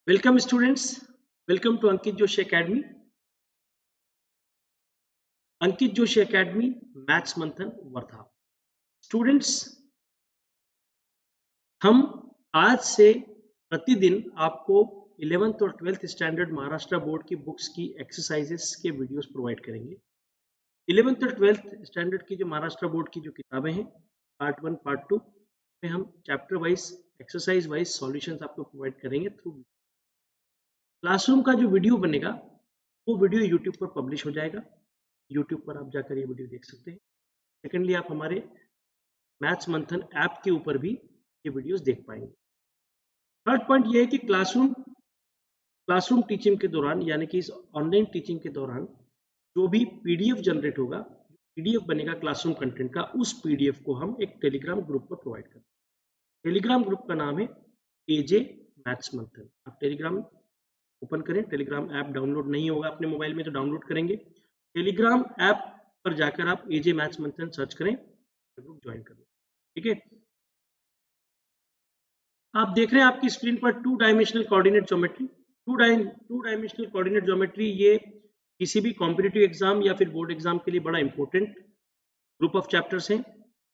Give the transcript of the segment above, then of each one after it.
Welcome students, welcome to Ankit Joshi Academy. Ankit Joshi Academy maths मंथन Wardha. Students, हम आज से प्रतिदिन आपको 11th और 12th स्टैंडर्ड महाराष्ट्र बोर्ड की बुक्स की एक्सरसाइजेस के वीडियोस प्रोवाइड करेंगे। 11th और 12th स्टैंडर्ड की जो महाराष्ट्र बोर्ड की जो किताबें हैं पार्ट 1 पार्ट 2 में हम chapter wise exercise wise solutions आपको प्रोवाइड करेंगे थ्रू क्लासरूम का जो वीडियो बनेगा वो वीडियो यूट्यूब पर पब्लिश हो जाएगा। यूट्यूब पर आप जाकर ये वीडियो देख सकते हैं। सेकेंडली आप हमारे मैथ्स मंथन ऐप के ऊपर भी ये वीडियोस देख पाएंगे। थर्ड पॉइंट ये है कि क्लासरूम टीचिंग के दौरान यानी कि इस ऑनलाइन टीचिंग के दौरान जो भी पीडीएफ जनरेट होगा, पीडीएफ बनेगा क्लासरूम कंटेंट का, उस पीडीएफ को हम एक टेलीग्राम ग्रुप पर प्रोवाइड करते हैं। टेलीग्राम ग्रुप का नाम है एजे मैथ्स मंथन। आप टेलीग्राम ओपन करें, टेलीग्राम ऐप डाउनलोड नहीं होगा अपने मोबाइल में तो डाउनलोड करेंगे। टेलीग्राम ऐप पर जाकर आप एजे मैथ्स मंथन सर्च करें, ग्रुप ज्वाइन कर लें। ठीक है, आप देख रहे हैं आपकी स्क्रीन पर two dimensional coordinate geometry. Two dimensional coordinate geometry ये किसी भी कॉम्पिटिटिव एग्जाम या फिर बोर्ड एग्जाम के लिए बड़ा इंपॉर्टेंट ग्रुप ऑफ चैप्टर्स हैं।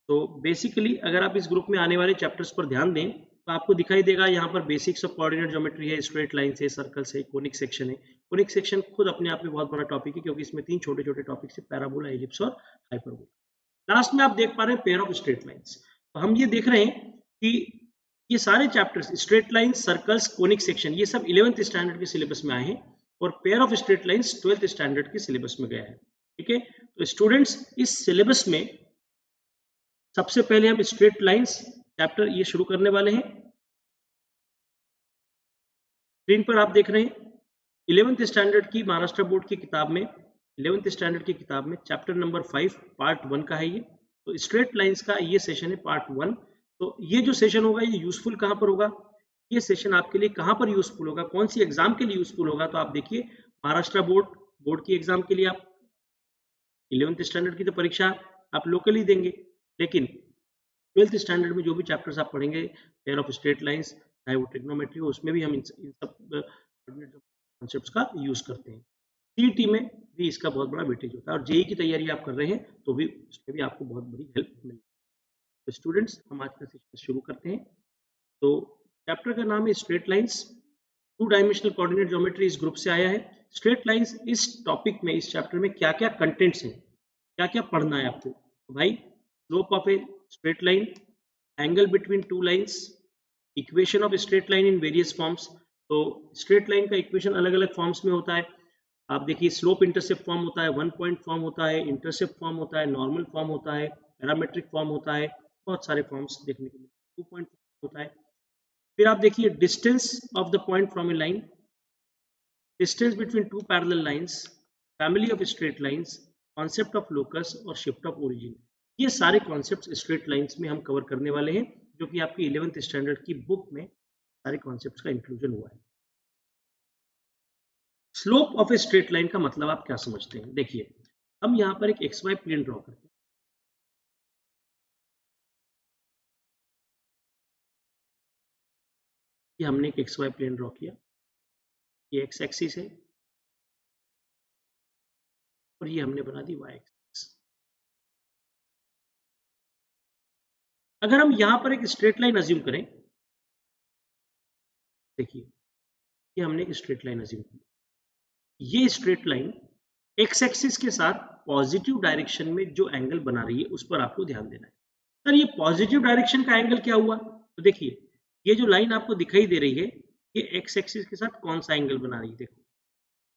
तो बेसिकली अगर आप इस ग्रुप में आने वाले चैप्टर्स पर ध्यान दें तो आपको दिखाई देगा यहाँ पर बेसिक्स ऑफ कोऑर्डिनेट ज्योमेट्री है, स्ट्रेट लाइंस है, सर्कल्स है, कोनिक सेक्शन है। कोनिक सेक्शन खुद अपने आप में बहुत बड़ा टॉपिक है क्योंकि इसमें तीन छोटे छोटे टॉपिक्स है, पैराबोला, एलिप्स और हाइपरबोला। लास्ट में आप देख पा रहे हैं पेयर ऑफ स्ट्रेट लाइंस। तो हम ये देख रहे हैं कि ये सारे chapters straight lines, circles, conic section ये सब 11th स्टैंडर्ड के सिलेबस में आए हैं और pair of straight lines 12th standard के सिलेबस में गया है। ठीक है, तो स्टूडेंट्स इस सिलेबस में सबसे पहले हम स्ट्रेट लाइंस चैप्टर ये शुरू करने वाले हैं। स्क्रीन पर आप देख रहे हैं 11th स्टैंडर्ड की महाराष्ट्र बोर्ड की किताब में 11th स्टैंडर्ड की किताब में चैप्टर नंबर 5 पार्ट 1 का है ये। तो स्ट्रेट लाइंस का ये सेशन है पार्ट 1। तो ये जो सेशन होगा ये यूजफुल कहाँ पर होगा, ये सेशन आपके लिए कहाँ पर यूजफुल होगा, कौन सी एग्जाम के लिए यूजफुल होगा, तो आप देखिए महाराष्ट्र बोर्ड की एग्जाम के लिए आप 11th स्टैंडर्ड की तो परीक्षा आप लोकली देंगे, लेकिन 12th स्टैंडर्ड में जो भी चैप्टर्स आप पढ़ेंगे पेयर ऑफ स्ट्रेट लाइंस चाहे वो ट्रिग्नोमेट्री हो उसमें भी हम इन सब कॉन्सेप्ट्स का यूज करते हैं। सीईटी में भी इसका बहुत बड़ा वेटेज होता है और जेई की तैयारी आप कर रहे हैं तो भी उसमें भी आपको बहुत बड़ी हेल्प मिलेगी। तो स्टूडेंट्स हम आज का सेशन शुरू करते हैं। तो चैप्टर का नाम है straight lines. Two dimensional coordinate geometry इस ग्रुप से आया है। स्ट्रेट लाइंस इस टॉपिक में, इस चैप्टर में क्या क्या कंटेंट्स हैं, क्या क्या पढ़ना है आपको। तो भाई slope of a straight line, angle between two lines, equation of straight line in various forms. तो स्ट्रेट लाइन का इक्वेशन अलग अलग फॉर्म्स में होता है। आप देखिए स्लोप इंटरसेप्ट फॉर्म होता है, वन पॉइंट फॉर्म होता है, इंटरसेप्ट फॉर्म होता है, नॉर्मल फॉर्म होता है, पैरामेट्रिक फॉर्म होता है, बहुत सारे फॉर्म्स देखने को मिलते हैं। 2 पॉइंट होता है। फिर आप देखिए distance of the point from A line, distance between two parallel lines, family of straight lines, concept of locus और शिफ्ट ऑफ ओरिजिन। ये सारे कॉन्सेप्ट्स स्ट्रेट लाइंस में हम कवर करने वाले हैं जो कि आपकी 11th स्टैंडर्ड की बुक में सारे कॉन्सेप्ट्स का इंक्लूजन हुआ है। Slope of a straight line का मतलब आप क्या समझते हैं, देखिए हम यहाँ पर एक एक्स वाई प्लेन ड्रॉ करते हैं। ये हमने एक एक्स वाई प्लेन ड्रॉ किया, ये एक्स एक्सिस है और ये हमने बना दी वाई एक्सिस। अगर हम यहाँ पर एक स्ट्रेट लाइन अज्यूम करें, देखिए ये हमने एक स्ट्रेट लाइन अज्यूम की, ये स्ट्रेट लाइन एक्स एक्सिस के साथ पॉजिटिव डायरेक्शन में जो एंगल बना रही है उस पर आपको ध्यान देना है। सर ये पॉजिटिव डायरेक्शन का एंगल क्या हुआ, तो देखिए ये जो लाइन आपको दिखाई दे रही है ये एक्स एक्सिस के साथ कौन सा एंगल बना रही है। देखो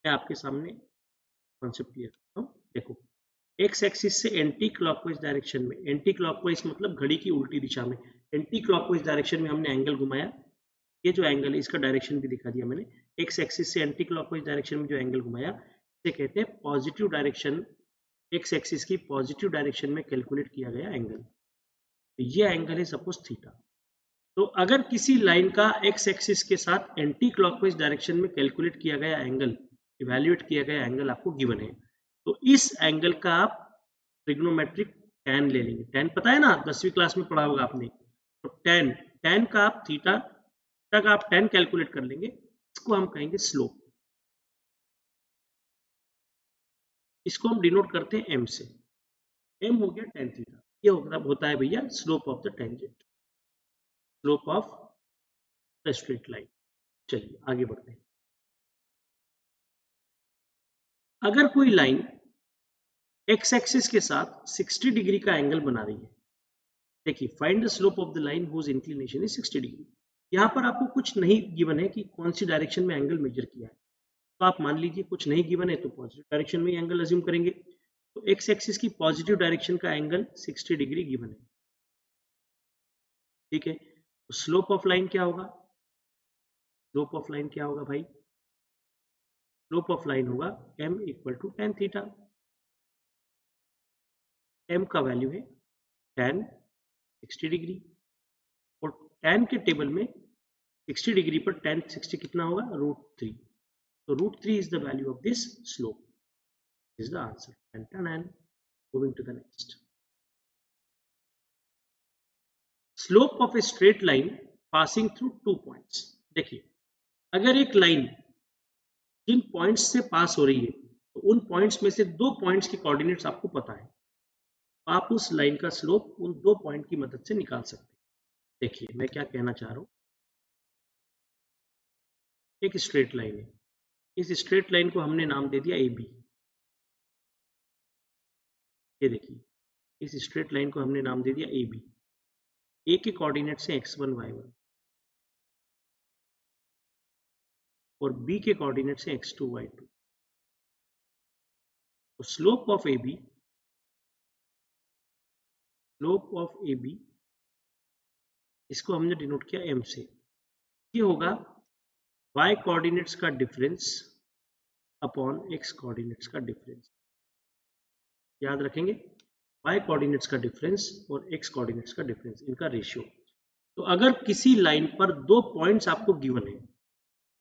मैं आपके सामने कॉन्सेप्ट क्लियर करता हूँ। देखो एक्स एक्सिस से एंटी क्लॉकवाइज डायरेक्शन में, एंटी क्लॉकवाइज मतलब घड़ी की उल्टी दिशा में, एंटी क्लॉकवाइज डायरेक्शन में हमने एंगल घुमाया। ये जो एंगल है इसका डायरेक्शन भी दिखा दिया मैंने। एक्स एक्सिस से एंटी क्लॉकवाइज डायरेक्शन में जो एंगल घुमाया इसे कहते हैं पॉजिटिव डायरेक्शन, एक्स एक्सिस की पॉजिटिव डायरेक्शन में कैलकुलेट किया गया एंगल। तो ये एंगल है सपोज थीटा। तो अगर किसी लाइन का एक्स एक्सिस के साथ एंटी क्लॉकवाइज डायरेक्शन में कैलकुलेट किया गया एंगल, इवैल्यूएट किया गया एंगल आपको गिवन है, तो इस एंगल का आप ट्रिग्नोमेट्रिक tan ले लेंगे। tan पता है ना, 10वीं क्लास में पढ़ा होगा आपने। तो tan का आप थीटा का आप tan कैलकुलेट कर लेंगे इसको हम कहेंगे स्लोप। इसको हम डिनोट करते हैं m से। m हो गया tan थीटा, ये होता है भैया slope of the tangent, slope of the straight line. चलिए आगे बढ़ते हैं। अगर कोई लाइन x एक्सिस के साथ 60 डिग्री का एंगल बना रही है, देखिए find the slope of the line whose inclination is 60 degree. यहाँ पर आपको कुछ नहीं गिवन है कि कौन सी डायरेक्शन में एंगल मेजर किया है, तो आप मान लीजिए कुछ नहीं गिवन है तो पॉजिटिव डायरेक्शन में एंगल अज्यूम करेंगे। तो x एक्सिस की पॉजिटिव डायरेक्शन का एंगल 60 डिग्री गिवन है, ठीक है। तो स्लोप ऑफ लाइन क्या होगा, स्लोप ऑफ लाइन क्या होगा भाई, स्लोप ऑफ लाइन होगा m equal to tan theta. m का वैल्यू है tan 60 डिग्री, और tan के टेबल में 60 डिग्री पर tan 60 कितना होगा, √3। तो √3 is the value of this slope, is the answer. And moving to the next. Slope of a straight line passing through 2 points. देखिए अगर एक लाइन जिन पॉइंट्स से पास हो रही है तो उन पॉइंट्स में से 2 पॉइंट्स के कोऑर्डिनेट्स आपको पता है, आप उस लाइन का स्लोप उन 2 पॉइंट की मदद से निकाल सकते हैं। देखिए मैं क्या कहना चाह रहा हूं, एक स्ट्रेट लाइन है, इस स्ट्रेट लाइन को हमने नाम दे दिया AB। ये देखिए इस स्ट्रेट लाइन को हमने नाम दे दिया AB। A के कोऑर्डिनेट्स हैं x1 y1 और B के कोऑर्डिनेट्स हैं x2 y2। तो slope of AB, slope of AB इसको हमने डिनोट किया m से, ये होगा y कोऑर्डिनेट्स का डिफरेंस अपॉन x कोऑर्डिनेट्स का डिफरेंस। याद रखेंगे y कोऑर्डिनेट्स का डिफरेंस और x कोऑर्डिनेट्स का डिफरेंस, इनका रेशियो। तो अगर किसी लाइन पर 2 पॉइंट्स आपको गिवन है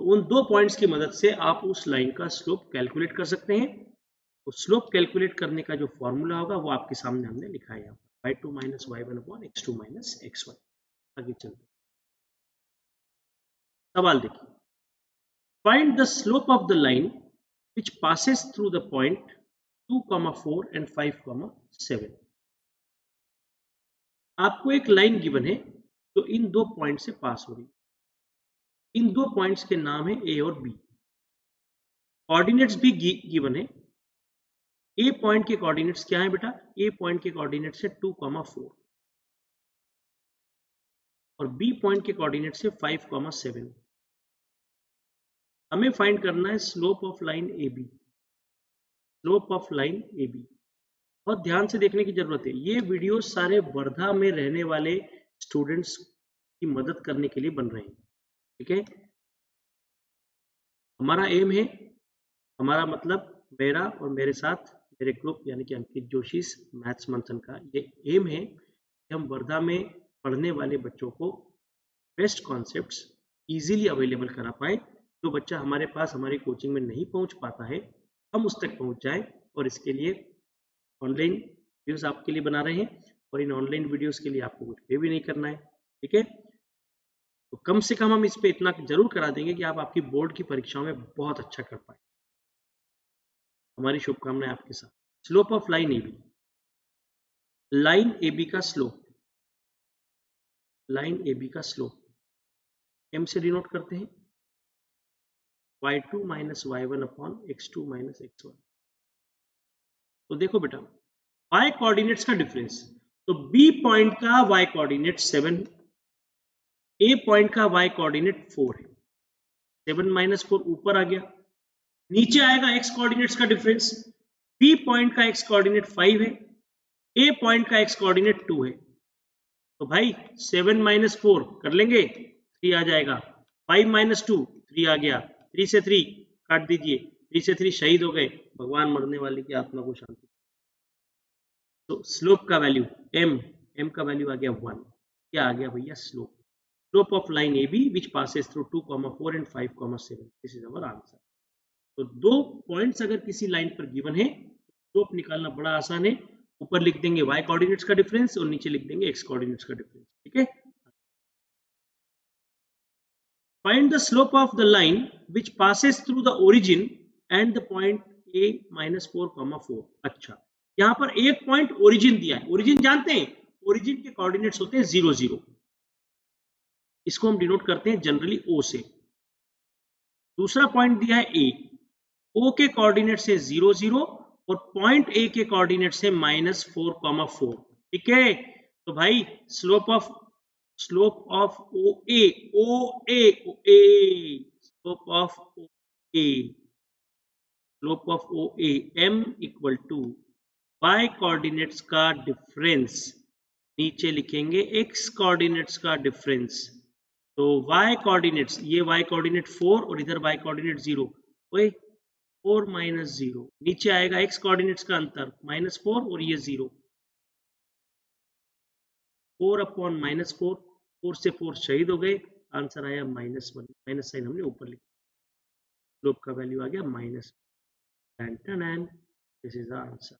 तो उन 2 पॉइंट्स की मदद से आप उस लाइन का स्लोप कैलकुलेट कर सकते हैं। तो स्लोप कैलकुलेट करने का जो फॉर्मूला होगा वो आपके सामने हमने लिखा है यहाँ पर, y2 minus y1 upon x2 minus x1। आगे चलते हैं, सवाल देखिए, find the slope of the line which passes through the point 2, 4 and 5, 7। आपको एक लाइन गिवन है जो इन 2 पॉइंट से पास हो रही है, इन 2 पॉइंट्स के नाम है A और B, कोऑर्डिनेट्स भी गिवन है। A पॉइंट के कोऑर्डिनेट्स क्या है बेटा, A पॉइंट के कोऑर्डिनेट्स है 2, 4 और B पॉइंट के कोऑर्डिनेट्स है 5, 7। हमें फाइंड करना है slope of line AB, slope of line AB। बहुत ध्यान से देखने की जरूरत है, ये वीडियो सारे वर्धा में रहने वाले स्टूडेंट्स की मदद करने के लिए बन रहे हैं, ठीक है। हमारा एम है, हमारा मतलब मेरा और मेरे साथ मेरे ग्रुप यानी कि अंकित जोशी मैथ्स मंथन का ये एम है कि हम वर्धा में पढ़ने वाले बच्चों को बेस्ट कॉन्सेप्ट्स इजीली अवेलेबल करा पाए। जो बच्चा हमारे पास हमारी कोचिंग में नहीं पहुंच पाता है हम उस तक पहुंच जाए, और इसके लिए ऑनलाइन वीडियोस आपके लिए बना रहे हैं, और इन ऑनलाइन वीडियोस के लिए आपको कुछ पे भी नहीं करना है, ठीक है। तो कम से कम हम इस पे इतना जरूर करा देंगे कि आप आपकी बोर्ड की परीक्षाओं में बहुत अच्छा कर पाए। हमारी शुभकामनाएं आपके साथ। Slope of line AB, line AB का स्लोप, लाइन AB का स्लोप m से डिनोट करते हैं, y2 minus y1 upon x2 minus x1। तो देखो बेटा y कोऑर्डिनेट्स का डिफरेंस, तो B पॉइंट का y कोऑर्डिनेट 7, A पॉइंट का y कोऑर्डिनेट 4 है, 7 माइनस 4 ऊपर आ गया, नीचे आएगा x कोऑर्डिनेट्स का डिफरेंस, B पॉइंट का x कोऑर्डिनेट 5 है, A पॉइंट का x कोऑर्डिनेट 2 है। तो भाई 7 माइनस 4 कर लेंगे, 3 आ जाएगा, 5 माइनस 2 3 आ गया, 3 से 3 काट दीजिए, 3 से 3 शहीद हो गए, भगवान मरने वाले की आत्मा को शांति। तो स्लोप का वैल्यू m का वैल्यू आ गया 1। क्या आ गया भैया, slope, slope of line AB which passes through 2, 4 and 5, 7। This is our answer. तो 2 पॉइंट्स अगर किसी लाइन पर गिवन है स्लोप निकालना बड़ा आसान है, ऊपर लिख देंगे y कोऑर्डिनेट्स का डिफरेंस और नीचे लिख देंगे x कोऑर्डिनेट्स का डिफरेंस, ठीक है। Find the slope of the line which passes through the origin and the point a -4, 4। अच्छा, यहाँ पर एक पॉइंट ओरिजिन दिया है। ओरिजिन जानते हैं, ओरिजिन के कोऑर्डिनेट्स होते हैं 0 0। इसको हम डिनोट करते हैं जनरली O से। दूसरा पॉइंट दिया है A, O के कोऑर्डिनेट से 0 0 और पॉइंट A के कोऑर्डिनेट से -4, 4। ठीक है, तो भाई slope of OA, slope of OA, slope of OA m equal to y coordinates का डिफरेंस, नीचे लिखेंगे x कोऑर्डिनेट्स का डिफरेंस। तो y कोऑर्डिनेट्स, ये y कोऑर्डिनेट 4 और इधर y कोऑर्डिनेट 0, ओए 4 - 0, नीचे आएगा x कोऑर्डिनेट्स का अंतर -4 और ये 0, 4/-4, 4 से 4 शहीद हो गए, आंसर आया -1, माइनस साइन हमने ऊपर लिखा, स्लोप का वैल्यू आ गया -10, दिस इज द आंसर।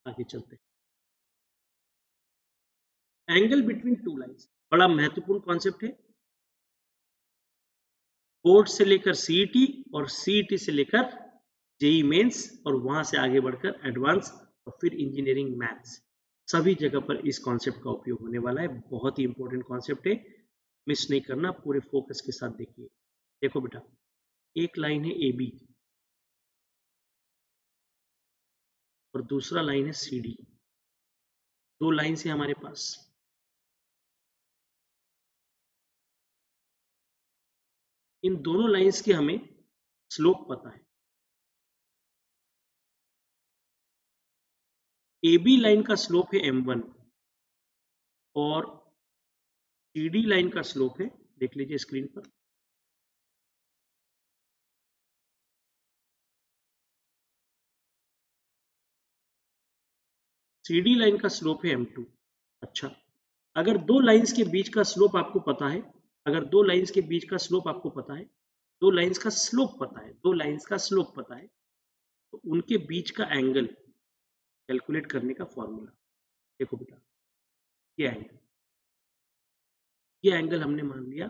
आगे चलते हैं, एंगल बिटवीन टू लाइंस, बड़ा महत्वपूर्ण कॉन्सेप्ट है। बोर्ड से लेकर सीईटी और सीईटी से लेकर जेई मेंस और वहां से आगे बढ़कर एडवांस और फिर इंजीनियरिंग मैथ्स, सभी जगह पर इस कॉन्सेप्ट का उपयोग होने वाला है। बहुत ही इंपॉर्टेंट कॉन्सेप्ट है, मिस नहीं करना, पूरे फोकस के साथ देखिए। देखो बेटा, एक लाइन है ए बी और दूसरा लाइन है सी डी, दो लाइन है हमारे पास। इन दोनों लाइंस की हमें स्लोप पता है। ए बी लाइन का स्लोप है m1 और सी डी लाइन का स्लोप है, देख लीजिए स्क्रीन पर, CD लाइन का स्लोप है m2। अच्छा, अगर दो लाइंस के बीच का स्लोप आपको पता है, अगर दो लाइंस के बीच का स्लोप आपको पता है, दो लाइंस का स्लोप पता है, दो लाइंस का स्लोप पता है, तो उनके बीच का एंगल कैलकुलेट करने का फॉर्मूला देखो बेटा, ये एंगल हमने मान लिया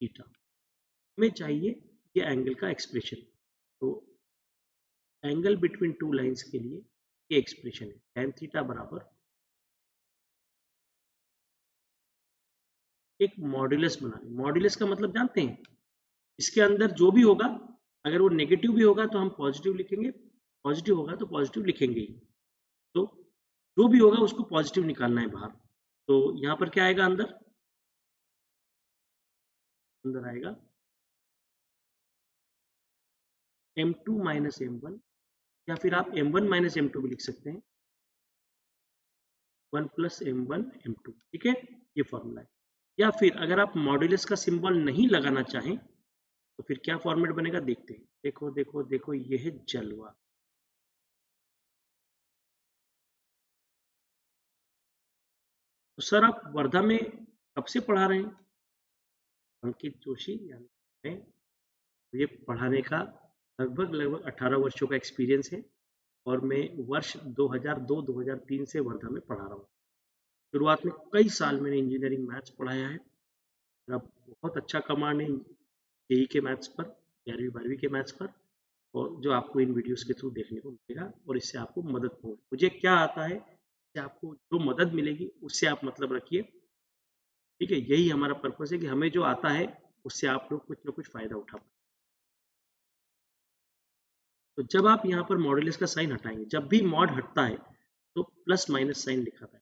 थीटा, हमें चाहिए ये एंगल का एक्सप्रेशन। तो एंगल बिटवीन टू लाइंस के लिए ये एक्सप्रेशन है, tan थीटा बराबर एक मॉड्यूलस बना लें। मॉड्यूलस का मतलब जानते हैं, इसके अंदर जो भी होगा, अगर वो नेगेटिव भी होगा तो हम पॉजिटिव लिखेंगे, पॉजिटिव होगा तो पॉजिटिव लिखेंगे ही। तो जो भी होगा उसको पॉजिटिव निकालना है बाहर। तो यहाँ पर क्या आएगा, अंदर अंदर आएगा m2 - m1, या फिर आप m1 - m2 भी लिख सकते हैं, 1 + m1 m2। ठीक है, ये फॉर्मूला है। या फिर अगर आप मॉड्यूलस का सिंबल नहीं लगाना चाहें तो फिर क्या फॉर्मेट बनेगा, देखते हैं। देखो देखो देखो, ये है जलवा। तो सर आप वर्धा में कब से पढ़ा रहे हैं? अंकित जोशी, यानी मैं, मुझे पढ़ाने का लगभग 18 वर्षों का एक्सपीरियंस है और मैं वर्ष 2002-2003 से वर्धा में पढ़ा रहा हूँ। शुरुआत में कई साल मैंने इंजीनियरिंग मैथ्स पढ़ाया है, मेरा बहुत अच्छा कमांड है जेई के मैथ्स पर, 11वीं 12वीं के मैथ्स पर, और जो आपको इन वीडियोस के थ्रू देखने को मिलेगा और इससे आपको मदद होगी। मुझे क्या आता है, इससे आपको जो मदद मिलेगी उससे आप मतलब रखिए। ठीक है, यही हमारा पर्पस है कि हमें जो आता है उससे आप लोग कुछ ना कुछ फायदा उठा पाए। तो जब आप यहाँ पर मॉड्यूलस का साइन हटाएंगे, जब भी मॉड हटता है तो प्लस माइनस साइन लिखा था।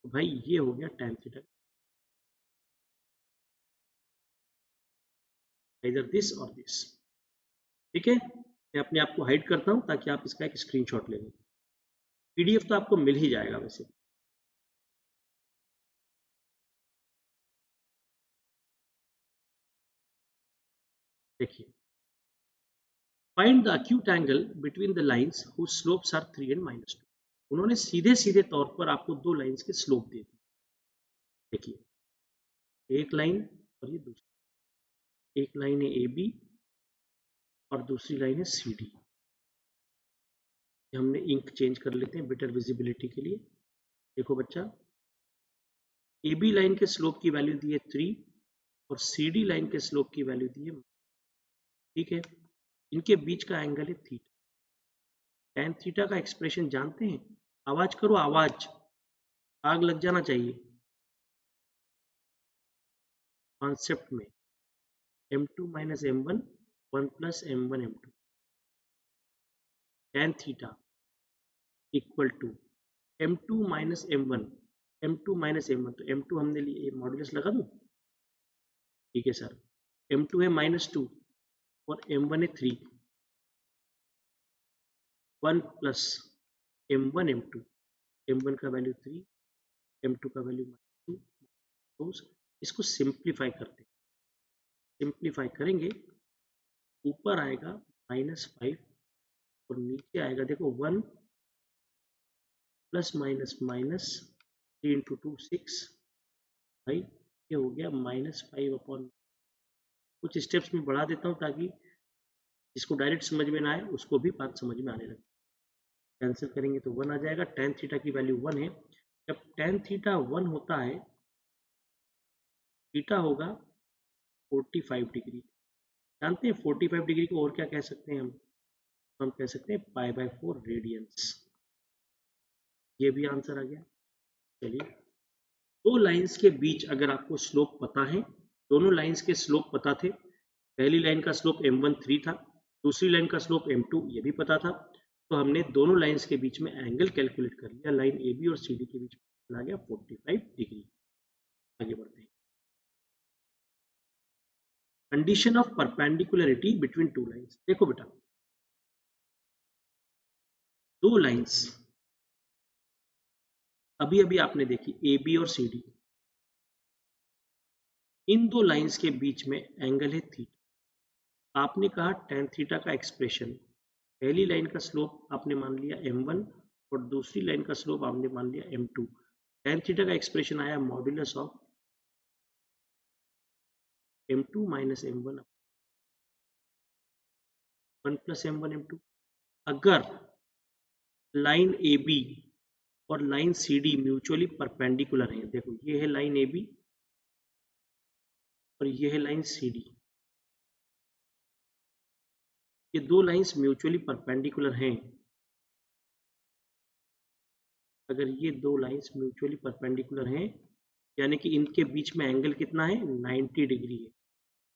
तो भाई ये हो गया tan थीटा, इधर दिस और दिस। ठीक है, मैं अपने आप को हाइड करता हूँ ताकि आप इसका एक स्क्रीनशॉट ले लें। पीडीएफ तो आपको मिल ही जाएगा वैसे। देखिए, find the acute angle between the lines whose slopes are 3 and -2। उन्होंने सीधे सीधे तौर पर आपको दो लाइंस के स्लोप दे दी। देखिए, एक लाइन और ये दूसरी, एक लाइन है ए बी और दूसरी लाइन है सी डी। हमने इंक चेंज कर लेते हैं बेटर विजिबिलिटी के लिए। देखो बच्चा, ए बी लाइन के स्लोप की वैल्यू दी है 3 और सी डी लाइन के स्लोप की वैल्यू दी है, ठीक है। इनके बीच का एंगल है थीटा। टेन थीटा का एक्सप्रेशन जानते हैं? आवाज करो आवाज, आग लग जाना चाहिए कॉन्सेप्ट में। m2 minus m1 1 plus m1 m2 tan theta equal to m2 minus m1 m2 minus m1, तो m2 हमने लिए, मॉड्यूलस लगा दूं? ठीक है सर। m2 है -2 और m1 है 3, 1 प्लस m1 m2, m1 का वैल्यू 3, m2 का वैल्यू -2। तो इसको सिंप्लीफाई करते हैं, सिंप्लीफाई करेंगे ऊपर आएगा -5 और नीचे आएगा देखो 1 प्लस माइनस माइनस 3 इंटू 2 6 भाई, ये हो गया -5 अपॉन। कुछ स्टेप्स में बढ़ा देता हूँ ताकि जिसको डायरेक्ट समझ में ना आए उसको भी बात समझ में आने लगे। कैंसिल करेंगे तो 1 आ जाएगा। टेन थीटा की वैल्यू 1 है। जब टेन थीटा 1 होता है, थीटा होगा 45 डिग्री। जानते हैं 45 डिग्री को और क्या कह सकते हैं हम कह सकते हैं π/4 रेडियंस। ये भी आंसर आ गया। चलिए, दो लाइंस के बीच अगर आपको स्लोप पता है, दोनों लाइंस के स्लोप पता थे, पहली लाइन का स्लोप m1 3 था, दूसरी लाइन का स्लोप m2 ये भी पता था, तो हमने दोनों लाइंस के बीच में एंगल कैलकुलेट कर लिया। लाइन AB और CD के बीच में चला गया 45 डिग्री। आगे बढ़ते हैं। Condition of perpendicularity between two lines. देखो बेटा, दो लाइंस अभी अभी आपने देखी AB और CD, इन दो लाइंस के बीच में एंगल है थीटा। आपने कहा टेन थीटा का एक्सप्रेशन, पहली लाइन का स्लोप आपने मान लिया m1 और दूसरी लाइन का स्लोप आपने मान लिया m2। टेन थीटा का एक्सप्रेशन आया modulus of m2 minus m1 1 plus m1 m2। अगर लाइन AB और लाइन CD म्यूचुअली परपेंडिकुलर है, देखो ये है लाइन AB और ये है लाइन CD, ये दो लाइंस म्यूचुअली परपेंडिकुलर हैं। अगर ये दो लाइंस म्यूचुअली परपेंडिकुलर हैं, यानी कि इनके बीच में एंगल कितना है 90 डिग्री है।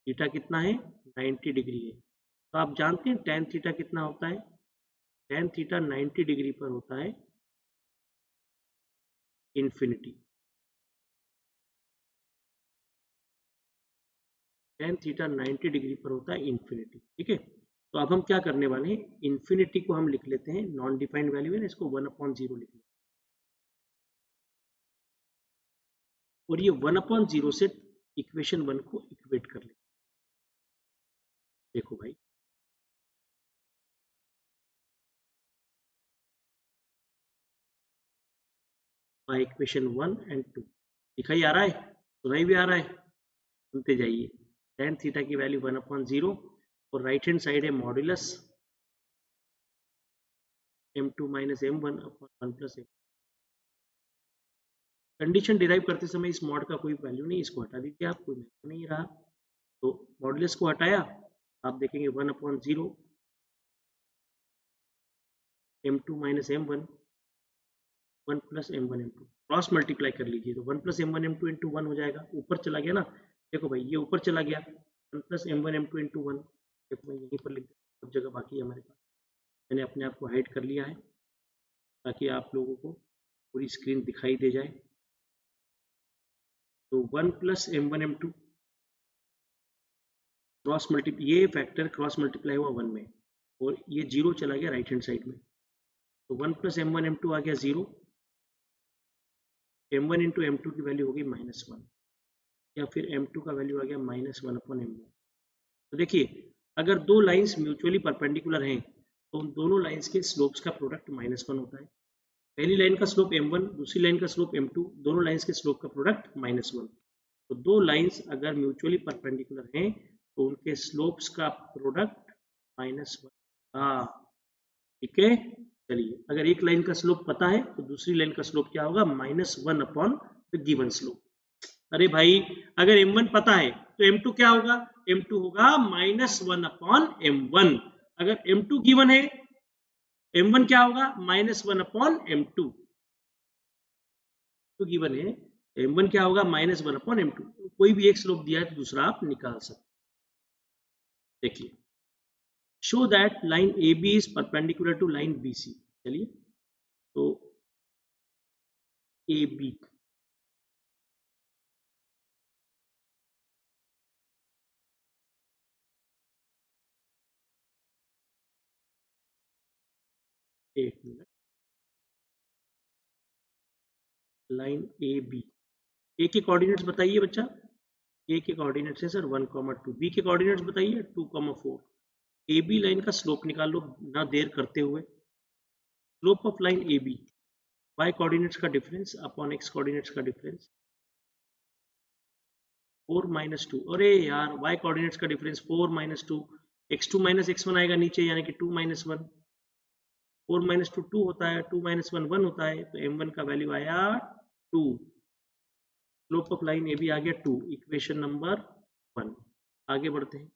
थीटा कितना है 90 डिग्री है। तो आप जानते हैं टेन थीटा कितना होता है? टेन थीटा 90 डिग्री पर होता है इन्फिनिटी। टेन थीटा 90 डिग्री पर होता है इन्फिनिटी, ठीक है। तो अब हम क्या करने वाले हैं, इन्फिनिटी को हम लिख लेते हैं, नॉन डिफाइंड वैल्यू है ना, इसको 1/0 लिख लेते हैं और ये 1/0 से इक्वेशन 1 को इक्वेट कर लेते हैं। देखो भाई, बाय इक्वेशन 1 एंड 2 दिखाई आ रहा है, सुनाई भी आ रहा है, सुनते जाइए। टेन थीटा की वैल्यू 1/0 और राइट हैंड साइड है modulus m2 minus m1 upon 1 plus m। Condition derive करते समय इस मॉड का कोई वैल्यू नहीं, इसको हटा दीजिए आप, कोई महत्व नहीं रहा। तो मॉड्यूलस को हटाया, आप देखेंगे 1/0 m2 minus m1 1 plus m1 m2, cross multiply कर लीजिए तो 1 प्लस m1 m2 इंटू 1 हो जाएगा। ऊपर चला गया ना, देखो भाई ये ऊपर चला गया 1 प्लस m1 m2 इंटू 1। देखो मैं यहीं पर लिख देता हूँ, सब जगह बाकी है हमारे पास। मैंने अपने आप को हाइड कर लिया है ताकि आप लोगों को पूरी स्क्रीन दिखाई दे जाए। तो 1 plus m1 m2 cross multiply, ये फैक्टर क्रॉस मल्टीप्लाई हुआ 1 में और ये 0 चला गया राइट हैंड साइड में, तो 1 प्लस m1 m2 आ गया 0, m1 इंटू m2 की वैल्यू होगी -1 या फिर m2 का वैल्यू आ गया -1 अपॉन m1। तो देखिए, अगर दो लाइंस म्यूचुअली परपेंडिकुलर हैं तो उन दोनों लाइंस के स्लोप्स का प्रोडक्ट -1 होता है। पहली लाइन का स्लोप m1, दूसरी लाइन का स्लोप m2, दोनों लाइंस के स्लोप का प्रोडक्ट -1। तो दो लाइंस अगर म्यूचुअली परपेंडिकुलर हैं तो उनके स्लोप्स का प्रोडक्ट -1। हाँ ठीक है, चलिए, अगर एक लाइन का स्लोप पता है तो दूसरी लाइन का स्लोप क्या होगा, -1 अपॉन द गिवन स्लोप। अरे भाई, अगर m1 पता है तो m2 क्या होगा, m2 होगा -1 अपॉन m1। अगर m2 गिवन है, m1 क्या होगा, -1 अपॉन m2। तो गिवन है m1 क्या होगा, -1 अपॉन m2। कोई भी एक स्लोप दिया है तो दूसरा आप निकाल सकते। देखिए, show that line AB is perpendicular to line BC। चलिए, तो AB, एक मिनट, लाइन AB, ए के कोऑर्डिनेट्स बताइए बच्चा। ए के कोऑर्डिनेट्स है सर 1,2। बी के कोऑर्डिनेट्स बताइए 2,4। ए बी लाइन का स्लोप निकाल लो ना देर करते हुए। Slope of line A B, y coordinates का डिफरेंस अपॉन एक्स कोऑर्डिनेट्स का डिफरेंस, 4 - 2। अरे यार, वाई कोऑर्डिनेट्स का डिफरेंस 4 - 2, x2 - x1 आएगा नीचे, यानी कि 2 - 1। 4 - 2 2 होता है, 2 - 1 1 होता है, तो m1 का वैल्यू आया 2। Slope of line A B आ गया 2, इक्वेशन नंबर 1। आगे बढ़ते हैं।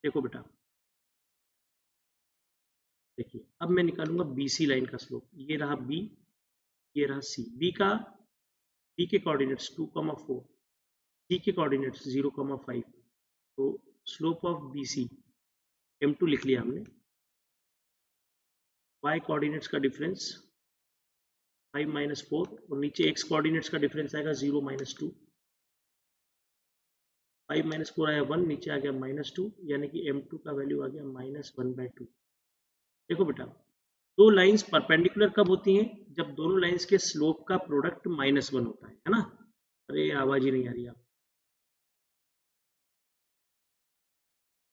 देखो बेटा, देखिए, अब मैं निकालूंगा BC लाइन का स्लोप। ये रहा B, ये रहा C। B के कोऑर्डिनेट्स 2,4, C के कोऑर्डिनेट्स 0,5। तो स्लोप ऑफ BC m2 लिख लिया हमने। y कोऑर्डिनेट्स का डिफरेंस 5 - 4, और नीचे x कोऑर्डिनेट्स का डिफरेंस आएगा 0 - 2। 5 - 4 आया 1, नीचे आ गया -2, यानी कि m2 का वैल्यू आ गया -1/2। देखो बेटा, दो लाइंस परपेंडिकुलर कब होती हैं, जब दोनों लाइंस के स्लोप का प्रोडक्ट -1 होता है ना। अरे आवाज ही नहीं आ रही आप।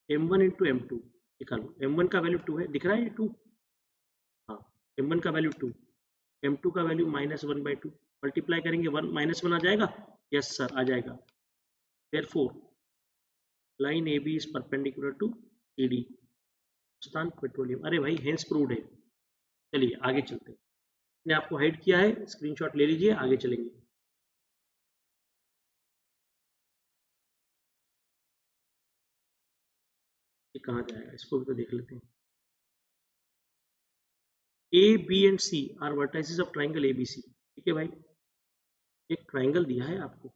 m1 × m2 निकालो। m1 का वैल्यू 2 है, दिख रहा है ये 2। हाँ, m1 का वैल्यू 2, m2 का वैल्यू -1/2। मल्टीप्लाई करेंगे 1 -1 आ जाएगा। यस सर, आ जाएगा। Therefore, line AB is perpendicular to CD, Hindustan petroleum. अरे भाई, हेंस प्रूव्ड है। चलिए आगे चलते हैं। मैंने आपको हाइड किया है, स्क्रीनशॉट ले लीजिए, आगे चलेंगे। ये कहाँ जाएगा, इसको भी तो देख लेते हैं। A, B and C are vertices of triangle ABC। ठीक है भाई, एक ट्राइंगल दिया है आपको।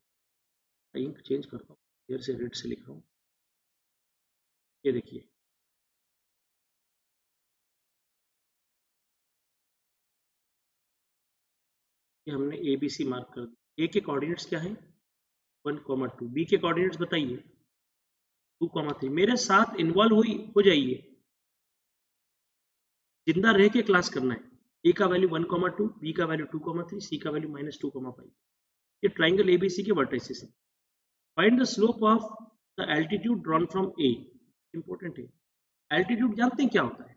इंक चेंज करता हूँ, देर से रेड से लिख रहा हूँ। ये देखिए, ये हमने ABC मार्क कर दिया। A के कोऑर्डिनेट्स क्या है, 1,2। B के कोऑर्डिनेट्स बताइए 2,3। मेरे साथ इन्वॉल्व हो जाइए, जिंदा रह के क्लास करना है। ए का वैल्यू 1,2, बी का वैल्यू 2,3, सी का वैल्यू -2,5। ये ट्राइंगल एबीसी के वर्टिसेस हैं। Find the slope of the altitude drawn from A. Important है। एल्टीट्यूड जानते हैं क्या होता है?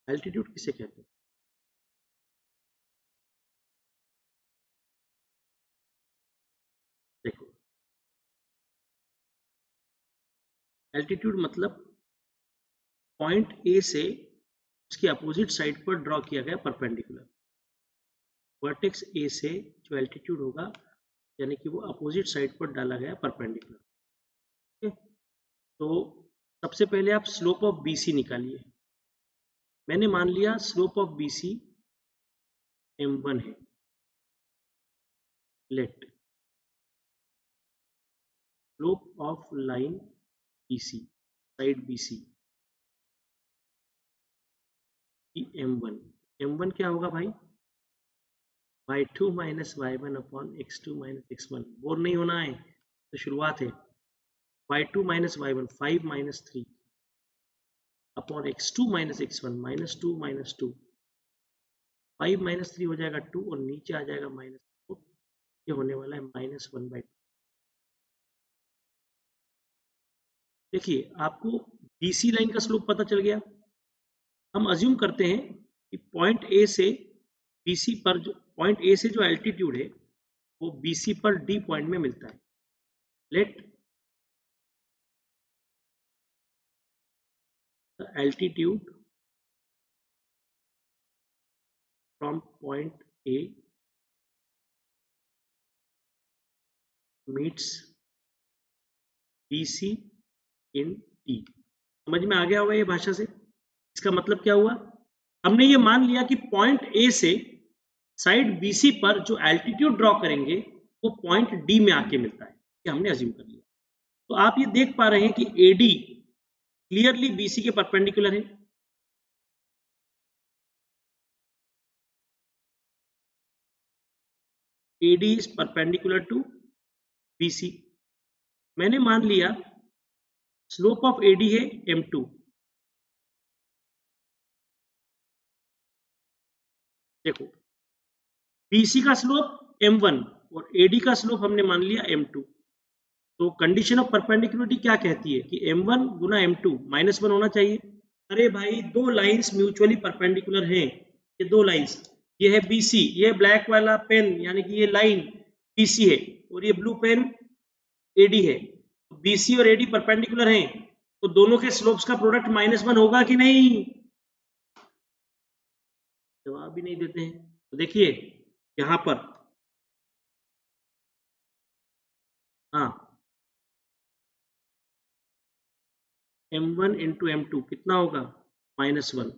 एल्टीट्यूड किसे कहते हैं? देखो, एल्टीट्यूड मतलब पॉइंट ए से उसके अपोजिट साइड पर ड्रॉ किया गया परपेंडिकुलर। वर्टेक्स ए से जो एल्टीट्यूड होगा, यानी कि वो अपोजिट साइड पर डाला गया परपेंडिकुलर। ठीक है, तो सबसे पहले आप स्लोप ऑफ BC निकालिए। मैंने मान लिया स्लोप ऑफ BC m1 है। Let slope of line BC, side BC m1। m1 क्या होगा भाई, y2 - y1 upon x2 - x1। Bore नहीं होना है, तो शुरुआत है। y2 - y1 5 - 3 upon x2 - x1 -2 - 2। 5 - 3 हो जाएगा 2, और नीचे आ जाएगा -4। ये होने वाला है -1/2। देखिए, आपको BC लाइन का स्लोप पता चल गया। हम अज्यूम करते हैं कि पॉइंट ए से BC पर, जो पॉइंट ए से जो एल्टीट्यूड है वो BC पर D पॉइंट में मिलता है। Let the altitude from point A meets BC in T। समझ में आ गया होगा ये भाषा से? इसका मतलब क्या हुआ? हमने ये मान लिया कि पॉइंट ए से साइड BC पर जो एल्टीट्यूड ड्रॉ करेंगे वो पॉइंट D में आके मिलता है, ये हमने अज्यूम कर लिया। तो आप ये देख पा रहे हैं कि AD क्लियरली BC के परपेंडिकुलर है। AD is perpendicular to BC। मैंने मान लिया स्लोप ऑफ AD है m2, देखो BC का स्लोप m1 और AD का स्लोप हमने मान लिया m2। तो कंडीशन ऑफ परपेंडिकुलरिटी क्या कहती है कि m1 गुना m2 -1 होना चाहिए। अरे भाई दो लाइंस म्यूचुअली परपेंडिकुलर हैं, ये दो लाइंस, ये है BC, ये ब्लैक वाला पेन यानी कि ये लाइन BC है और ये ब्लू पेन AD है। BC और AD परपेंडिकुलर हैं तो दोनों के स्लोप्स का प्रोडक्ट -1 होगा कि नहीं? जवाब भी नहीं देते हैं। तो देखिए यहां पर, हाँ, m1 इंटू m2 कितना होगा? -1,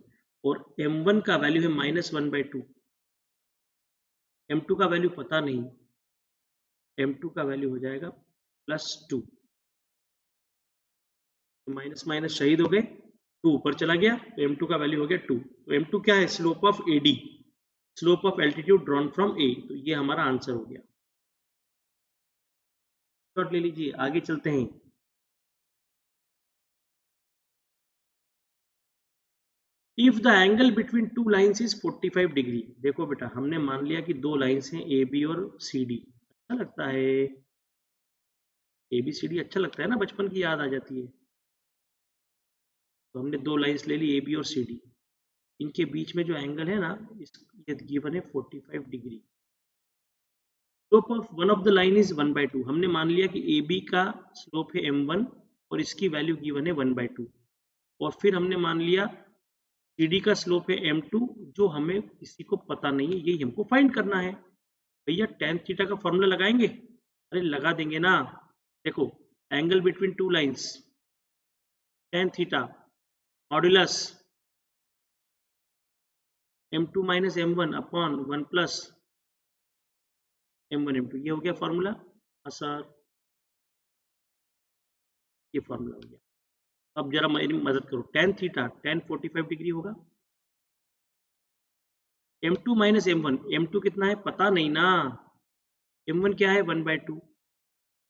और m1 का वैल्यू है -1/2, m2 का वैल्यू पता नहीं, m2 का वैल्यू हो जाएगा +2। तो माइनस माइनस शहीद हो गए, 2 ऊपर चला गया तो m2 का वैल्यू हो गया 2। तो m2 क्या है? Slope of AD, slope of altitude drawn from A। तो ये हमारा आंसर हो गया। शॉट ले लीजिए, आगे चलते हैं। If the angle between two lines is 45 degree. देखो बेटा हमने मान लिया कि दो लाइन्स हैं AB और CD। अच्छा लगता है, ABCD अच्छा लगता है ना, बचपन की याद आ जाती है। तो हमने दो लाइन्स ले ली AB और CD, इनके बीच में जो एंगल है ना, ये गिवन है 45 degree. Slope of one of the line is 1/2। हमने मान लिया कि AB का स्लोप है m1 और इसकी वैल्यू गिवन है 1/2। और फिर हमने मान लिया CD का स्लोप है m2 जो हमें किसी को पता नहीं है, यही हमको फाइंड करना है। भैया tan थीटा का फॉर्मूला लगाएंगे? अरे लगा देंगे ना। देखो angle between two lines, tan theta modulus m2 minus m1 upon 1 plus m1 m2, ये हो गया फॉर्मूला। हाँ सर, ये फॉर्मूला हो गया। अब जरा मेरी मदद करो, tan थीटा tan 45 डिग्री होगा, m2 माइनस m1, m2 कितना है पता नहीं ना, m1 क्या है 1/2,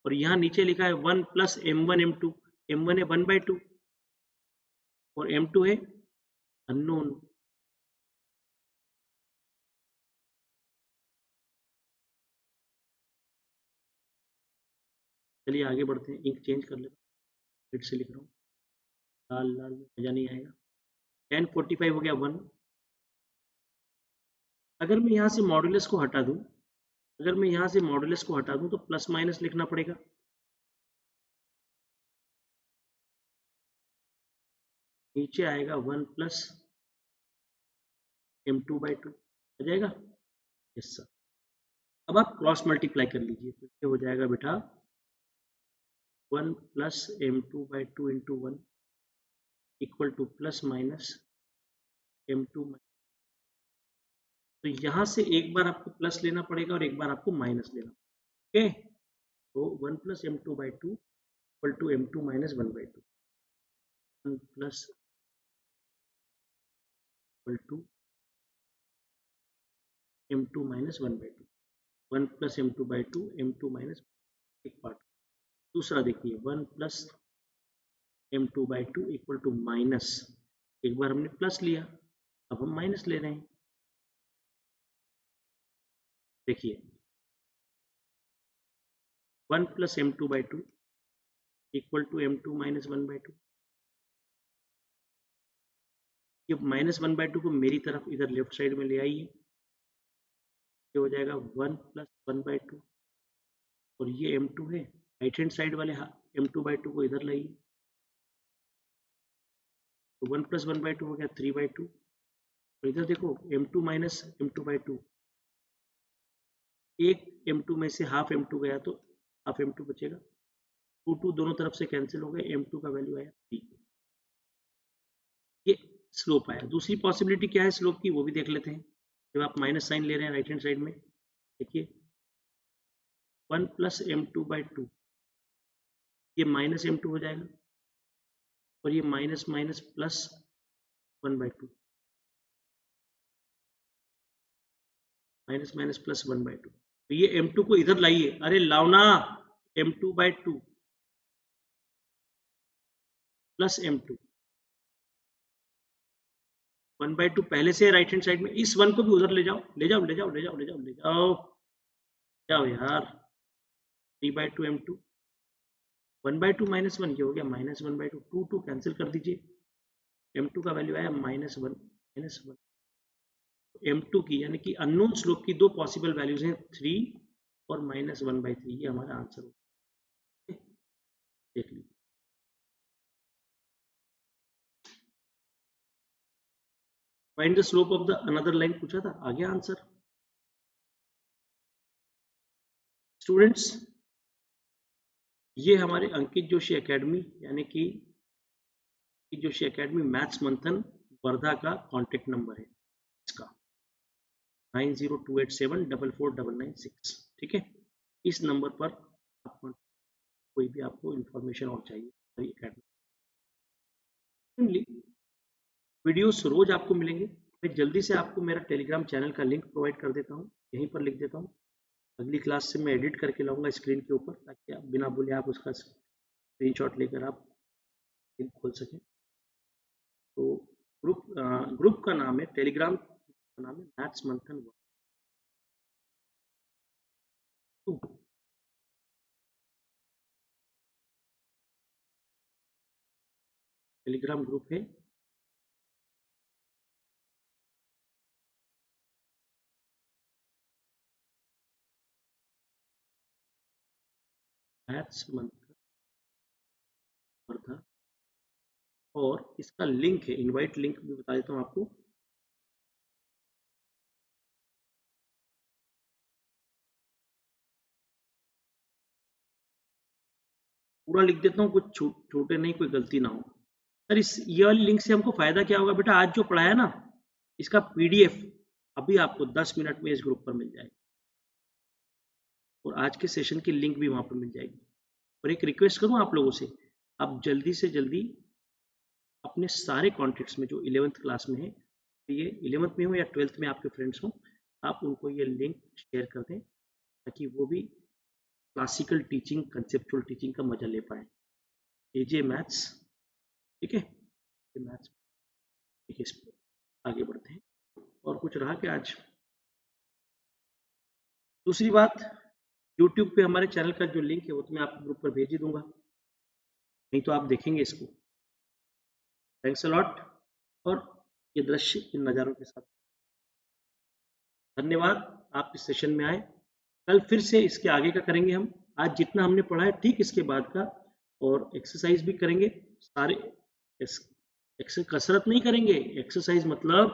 और यहाँ नीचे लिखा है 1 प्लस m1 m2, m1 है 1/2 और m2 है अननोन। चलिए आगे बढ़ते हैं, इंक चेंज कर लेते, फिर से लिख रहा हूँ, लाल लाल मजा नहीं आएगा। tan 45 हो गया 1। अगर मैं यहाँ से मॉडुलस को हटा दूँ, अगर मैं यहाँ से मॉडुलस को हटा दूँ तो प्लस माइनस लिखना पड़ेगा। नीचे आएगा 1 प्लस m2/2 आ जाएगा। Yes sir. अब आप क्रॉस मल्टीप्लाई कर लीजिए तो ये हो जाएगा बेटा 1 plus m2/2 into 1 equal two plus minus m2। तो यहाँ से एक बार आपको प्लस लेना पड़ेगा और एक बार आपको माइनस लेना पड़ेगा। ओके, तो 1 plus m2/2 equal to m2 minus 1/2, 1 plus equal to m2 minus 1/2, 1 plus m2/2 m2 minus एक पार्ट। दूसरा देखिए 1 plus m2/2 equal to minus, एक बार हमने प्लस लिया अब हम माइनस ले रहे हैं। देखिए 1 plus m2/2 equal to m2 minus 1/2। ये माइनस 1/2 को मेरी तरफ इधर लेफ्ट साइड में ले आइए, ये हो जाएगा 1 प्लस 1/2 और ये m2 है, राइट हैंड साइड वाले m2/2 को इधर लाइए, तो 1 + 1/2 हो गया 3/2। और इधर देखो m2 माइनस m2/2, एक m2 में से हाफ m2 गया तो हाफ m2 बचेगा। 2 दोनों तरफ से कैंसिल हो गए, m2 का वैल्यू आया 3। ये स्लोप आया। दूसरी पॉसिबिलिटी क्या है स्लोप की, वो भी देख लेते हैं। जब आप माइनस साइन ले रहे हैं राइट हैंड साइड में, देखिए 1 + m2/2, ये माइनस m2 हो जाएगा और ये minus minus plus 1/2, minus minus plus 1/2। तो ये m2 को इधर लाइए, अरे लाओ ना, m2/2 प्लस m2, 1/2 पहले से राइट हैंड साइड में, इस 1 को भी उधर ले जाओ, ले जाओ ले जाओ ले जाओ ले जाओ ले जाओ जाओ यार। 3/2 m2, 1/2 माइनस 1, ये हो गया माइनस 1/2, 2 कैंसिल कर दीजिए, m2 का वैल्यू आया -1। m2 की यानी कि अननोन स्लोप की दो पॉसिबल वैल्यूज हैं 3 और -1/3, ये हमारा आंसर होगा। देख लीजिए, find the slope of the another line पूछा था, आ गया आंसर। स्टूडेंट्स, ये हमारे अंकित जोशी एकेडमी यानी कि जोशी एकेडमी मैथ्स मंथन वर्धा का कॉन्टेक्ट नंबर है, इसका 9028744996। ठीक है, इस नंबर पर आप कोई भी आपको इंफॉर्मेशन और चाहिए हमारी एकेडमी। वीडियोस रोज आपको मिलेंगे। मैं जल्दी से आपको मेरा टेलीग्राम चैनल का लिंक प्रोवाइड कर देता हूँ, यहीं पर लिख देता हूँ। अगली क्लास से मैं एडिट करके लाऊंगा स्क्रीन के ऊपर, ताकि आप बिना बोले आप उसका स्क्रीनशॉट लेकर आप लिंक खोल सकें। तो ग्रुप का नाम है, टेलीग्राम का नाम है मैथ्स मंथन 2। टेलीग्राम ग्रुप है, मैथ्स मंथन वर्धा, और इसका लिंक है, इनवाइट लिंक भी बता देता हूँ आपको। पूरा लिख देता हूँ, कुछ छोटे नहीं, कोई गलती ना हो। सर इस ये वाली लिंक से हमको फायदा क्या होगा बेटा, आज जो पढ़ाया ना इसका पीडीएफ अभी आपको 10 मिनट में इस ग्रुप पर मिल जाएगी, और आज के सेशन की लिंक भी वहां पर मिल जाएगी। और एक रिक्वेस्ट करूं आप लोगों से, आप जल्दी से जल्दी अपने सारे कॉन्टेक्ट्स में जो 11th क्लास में है, ये 11th में हो या 12th में आपके फ्रेंड्स हो, आप उनको ये लिंक शेयर कर दें, ताकि वो भी क्लासिकल टीचिंग, कंसेप्चुअल टीचिंग का मजा ले पाए। एजे मैथ्स, ठीक है, मैथ्स, ठीक है, इस पर आगे बढ़ते हैं। और कुछ रहा क्या आज? दूसरी बात, YouTube पे हमारे चैनल का जो लिंक है वो तो मैं आपको ग्रुप पर भेज ही दूंगा, नहीं तो आप देखेंगे इसको। थैंक्स अ लॉट, और ये दृश्य इन नज़ारों के साथ धन्यवाद आप इस सेशन में आए। कल फिर से इसके आगे का करेंगे हम, आज जितना हमने पढ़ा है ठीक इसके बाद का, और एक्सरसाइज भी करेंगे सारे। कसरत नहीं करेंगे, एक्सरसाइज मतलब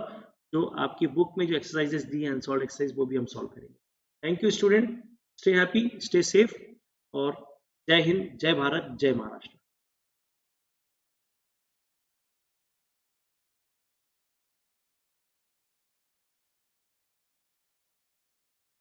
जो आपकी बुक में जो एक्सरसाइजेस दी हैं अनसॉल्व एक्सरसाइज, वो भी हम सॉल्व करेंगे। Thank you student, stay happy, stay safe, और जय हिंद, जय भारत, जय महाराष्ट्र।